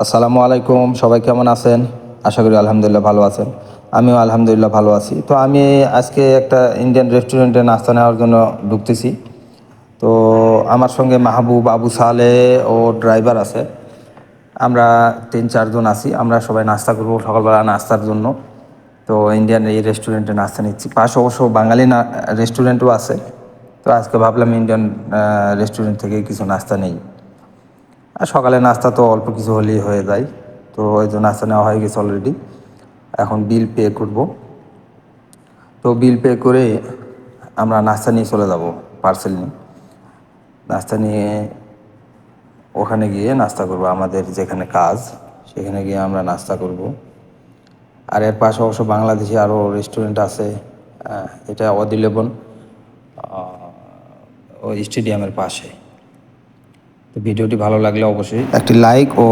আসসালামু আলাইকুম, সবাই কেমন আছেন? আশা করি আলহামদুলিল্লাহ ভালো আছেন। আমিও আলহামদুলিল্লাহ ভালো আছি। তো আমি আজকে একটা ইন্ডিয়ান রেস্টুরেন্টে নাস্তা নেওয়ার জন্য ঢুকতেছি। তো আমার সঙ্গে মাহবুব, আবু সালে ও ড্রাইভার আছে। আমরা ৩-৪ জন আছি। আমরা সবাই নাস্তা করব সকালবেলা নাস্তার জন্য। তো ইন্ডিয়ান এই রেস্টুরেন্টে নাস্তা নিচ্ছি। পাশে অবশ্য বাঙালি রেস্টুরেন্টও আছে। তো আজকে ভাবলাম ইন্ডিয়ান রেস্টুরেন্ট থেকে কিছু নাস্তা নেই। আর সকালে নাস্তা তো অল্প কিছু হলেই হয়ে যায়। তো ওই জন্য নাস্তা নেওয়া হয়ে গেছে অলরেডি। এখন বিল পে করব। তো বিল পে করে আমরা নাস্তা নিয়ে চলে যাব, পার্সেল নিয়ে। নাস্তা নিয়ে ওখানে গিয়ে নাস্তা করব, আমাদের যেখানে কাজ সেখানে গিয়ে আমরা নাস্তা করব। আর এর পাশে অবশ্য বাংলাদেশি আরও রেস্টুরেন্ট আছে। এটা অদিলেবন ওই স্টেডিয়ামের পাশে। তো ভিডিওটি ভালো লাগলে অবশ্যই একটি লাইক ও